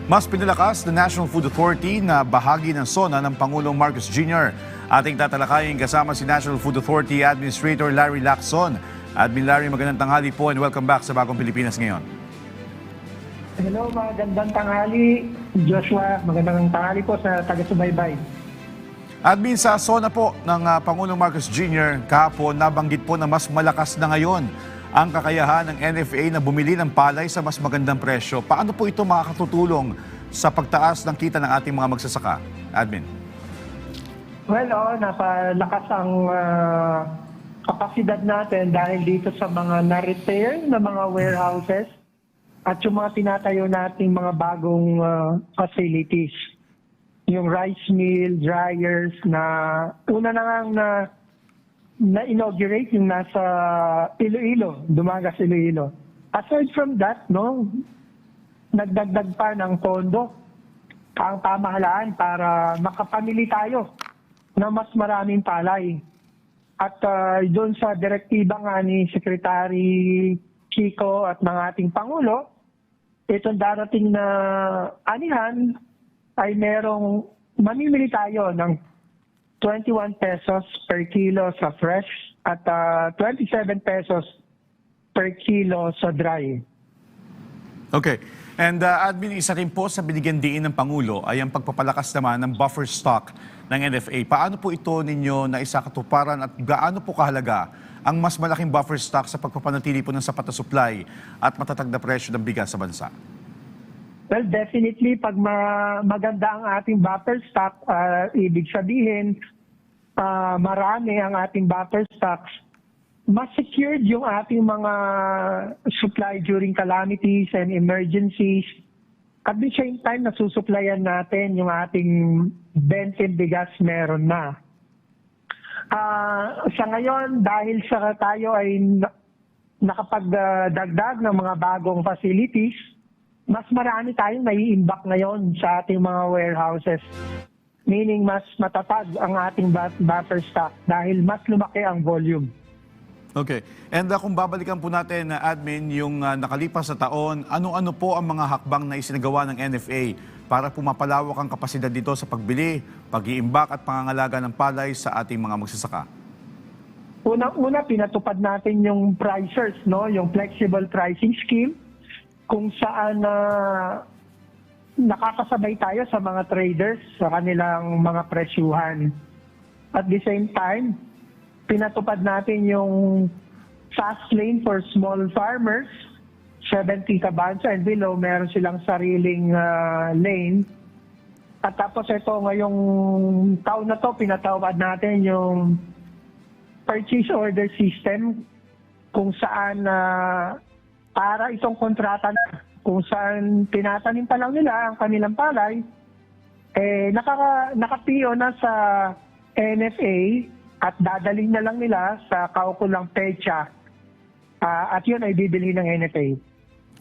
Mas pinalakas ng National Food Authority na bahagi ng SONA ng Pangulong Marcos Jr. Ating tatalakayin kasama si National Food Authority Administrator Larry Lacson. Admin Larry, magandang tanghali po and welcome back sa Bagong Pilipinas ngayon. Hello, magandang tanghali. Joshua, magandang tanghali po sa taga-subaybay. Admin, sa SONA po ng Pangulong Marcos Jr. kahapon, nabanggit po na mas malakas na ngayon ang kakayahan ng NFA na bumili ng palay sa mas magandang presyo. Paano po ito makakatutulong sa pagtaas ng kita ng ating mga magsasaka? Admin. Well, napalakas ang kapasidad natin dahil dito sa mga na-repair na mga warehouses at yung mga tinatayo nating mga bagong facilities. Yung rice mill, dryers na una na nga na-inaugurate yung nasa Iloilo, Dumagas, Iloilo. Aside from that, nagdagdag pa ng pondo ang pamahalaan para makapamili tayo na mas maraming palay. At doon sa direktiba nga ni Secretary Chico at ng ating Pangulo, itong darating na anihan ay merong mamimili tayo ng 21 pesos per kilo sa fresh at 27 pesos per kilo sa dry. Okay. And Admin, isa rin po sa binigyan diin ng Pangulo ay ang pagpapalakas naman ng buffer stock ng NFA. Paano po ito ninyo na isakatuparan at gaano po kahalaga ang mas malaking buffer stock sa pagpapanatili po ng sapat na supply at matatag na presyo ng bigas sa bansa? Well, definitely, pag maganda ang ating buffer stock, ibig sabihin, marami ang ating buffer stocks, mas secured yung ating mga supply during calamities and emergencies. At the same time, nasusupplyan natin yung ating bentin bigas meron na. Sa ngayon, dahil sa tayo ay nakapagdagdag ng mga bagong facilities, mas marami tayong nai-imbak ngayon sa ating mga warehouses. Meaning, mas matatag ang ating buffer stock dahil mas lumaki ang volume. Okay. And kung babalikan po natin, Admin, yung nakalipas sa taon, ano-ano po ang mga hakbang na isinagawa ng NFA para pumapalawak ang kapasidad dito sa pagbili, pag-iimbak at pangangalaga ng palay sa ating mga magsasaka? Una, pinatupad natin yung pricers, yung flexible pricing scheme, kung saan nakakasabay tayo sa mga traders sa kanilang mga presyuhan. At the same time, pinatupad natin yung fast lane for small farmers, 70 kabansa and below, meron silang sariling lane. At tapos ito, ngayong taon na to, pinatawad natin yung purchase order system kung saan para itong kontrata na kung saan tinatanim pa lang nila ang kanilang palay, naka-PO na sa NFA at dadalhin na lang nila sa kaukulang pecha at yun ay bibili ng NFA.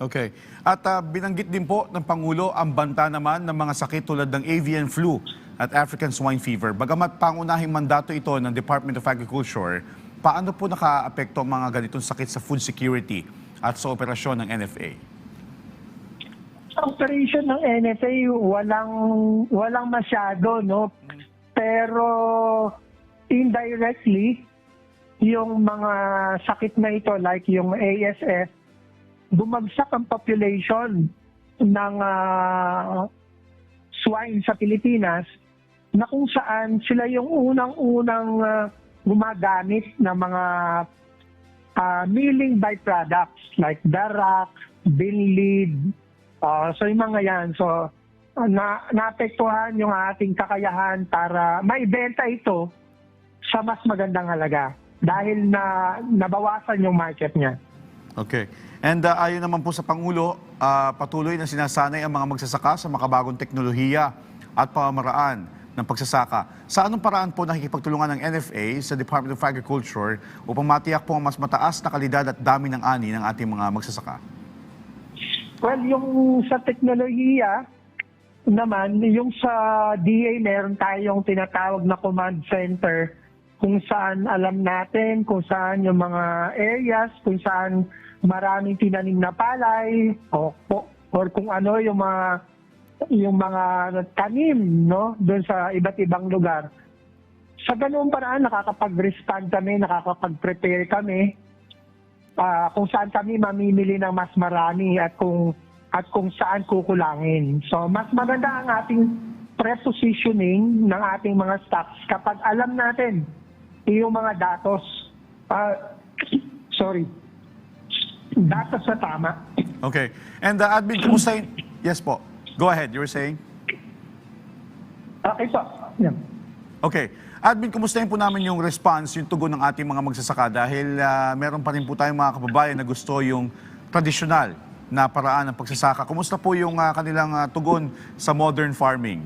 Okay. At binanggit din po ng Pangulo ang banta naman ng mga sakit tulad ng avian flu at African swine fever. Bagamat pangunahing mandato ito ng Department of Agriculture, paano po naka-apekto ang mga ganitong sakit sa food security at sa operasyon ng NFA? Sa operation ng NFA, walang masyado, Pero indirectly, yung mga sakit na ito like yung ASF, bumagsak ang population ng swine sa Pilipinas na kung saan sila yung unang-unang gumagamit ng mga milling byproducts like darak, binlid, so yung mga yan. So, naapektuhan yung ating kakayahan para maibenta ito sa mas magandang halaga dahil nabawasan yung market niya. Okay. And ayon naman po sa Pangulo, patuloy na sinasanay ang mga magsasaka sa makabagong teknolohiya at pamamaraan ng pagsasaka. Sa anong paraan po nakikipagtulungan ng NFA sa Department of Agriculture upang matiyak po ang mas mataas na kalidad at dami ng ani ng ating mga magsasaka? Well, yung sa teknolohiya naman, yung sa DA meron tayong tinatawag na command center kung saan alam natin kung saan yung mga areas, kung saan maraming tinanim na palay or kung ano yung mga yung mga tanim, no, doon sa iba't ibang lugar. Sa ganoong paraan, nakakapag-respond kami, nakakapag-prepare kami kung saan kami mamimili ng mas marami at kung saan kukulangin. So, mas maganda ang ating prepositioning ng ating mga stocks kapag alam natin yung mga datos. Datos na tama. Okay. And admin, kumusta yun? Yes po. Go ahead, you were saying? Okay po. Yeah. Okay. Admin, kumustahin po namin yung response, yung tugon ng ating mga magsasaka dahil meron pa rin po tayong mga kababayan na gusto yung tradisyonal na paraan ng pagsasaka. Kumusta po yung kanilang tugon sa modern farming?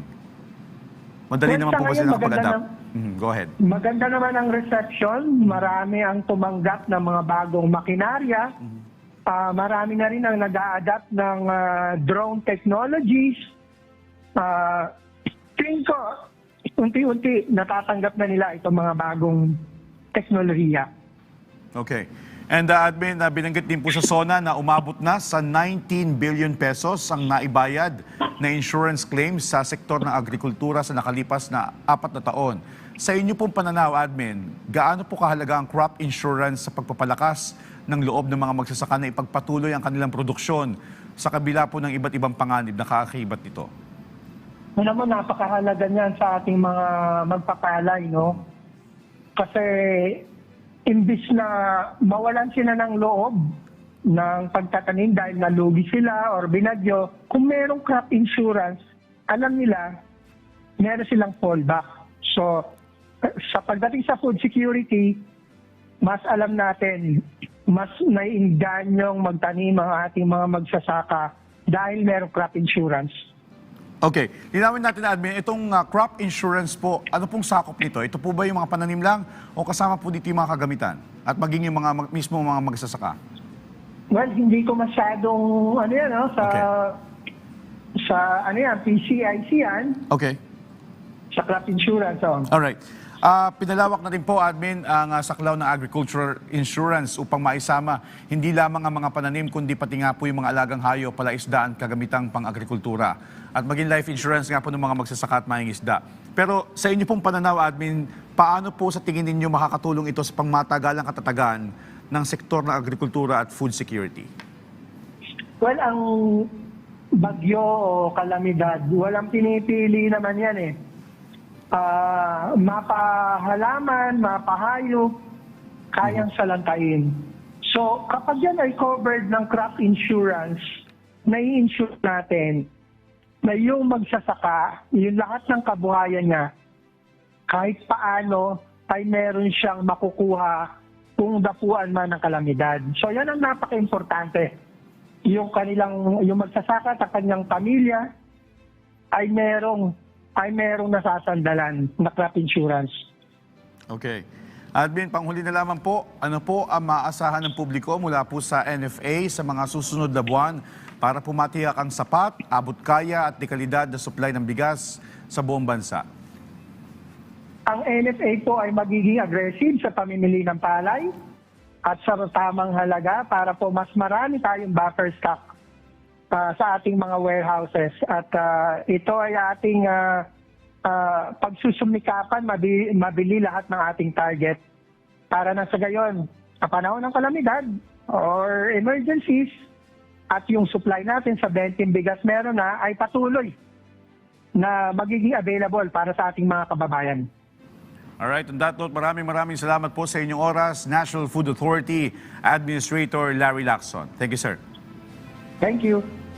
Madali Well, naman sa po ba ngayon, sila maganda nakapag-adapt? Go ahead. Maganda naman ang reception. Marami ang tumanggap ng mga bagong makinarya. Marami na rin ang nag-a-adapt ng drone technologies. Tingin ko, unti-unti natatanggap na nila itong mga bagong teknolohiya. Okay. And admin, binanggit din po sa SONA na umabot na sa 19 billion pesos ang naibayad na insurance claims sa sektor ng agrikultura sa nakalipas na 4 na taon. Sa inyo pong pananaw, admin, gaano po kahalaga ang crop insurance sa pagpapalakas ng loob ng mga magsasaka na ipagpatuloy ang kanilang produksyon sa kabila po ng iba't ibang panganib na kaakibat nito? Alam mo, napakahalaga niyan sa ating mga magpapalay, no? Kasi imbis na mawalan sila ng loob ng pagtatanim dahil nalugi sila or binagyo, kung merong crop insurance, alam nila, meron silang fallback. So, sa pagdating sa food security, mas alam natin, mas naiinganyong magtanim ang ating mga magsasaka dahil merong crop insurance. Okay. Linawin natin, admin, itong crop insurance po, ano pong sakop nito? Ito po ba yung mga pananim lang o kasama po dito yung mga kagamitan? At maging yung mga mismo mga magsasaka? Well, hindi ko masyadong sa PCIC yan, Okay. sa crop insurance. Alright. Pinalawak na rin po, admin, ang saklaw ng agricultural insurance upang maisama hindi lamang ang mga pananim kundi pati nga po yung mga alagang hayop, palaisdaan, kagamitang pang-agrikultura. At maging life insurance nga po ng mga magsasaka at mangingisda. Pero sa inyo pong pananaw, admin, paano po sa tingin ninyo makakatulong ito sa pangmatagalang katatagan ng sektor ng agrikultura at food security? Well, ang bagyo o kalamidad, walang pinipili naman yan eh. Mapahalaman, mapahayop, kayang salantain. So, kapag yan ay covered ng crop insurance, nai-insure natin na yung magsasaka, yung lahat ng kabuhayan niya, kahit paano ay meron siyang makukuha kung dapuan man ng kalamidad. So, yan ang napaka-importante. Yung magsasaka at kanyang pamilya ay merong nasasandalan na crop insurance. Okay. Admin, panghuli na lamang po, ano po ang maasahan ng publiko mula po sa NFA sa mga susunod na buwan para po matiyak ang sapat, abot kaya at dekalidad na supply ng bigas sa buong bansa? Ang NFA po ay magiging aggressive sa pamimili ng palay at sa tamang halaga para po mas marami tayong buffer stock sa ating mga warehouses. At ito ay ating pagsusumikapan, mabili lahat ng ating target para na sa gayon, sa panahon ng kalamidad or emergencies, at yung supply natin sa 20 bigas meron na ay patuloy na magiging available para sa ating mga kababayan. Alright, on that note, maraming salamat po sa inyong oras, National Food Authority Administrator Larry Lacson. Thank you, sir. Thank you.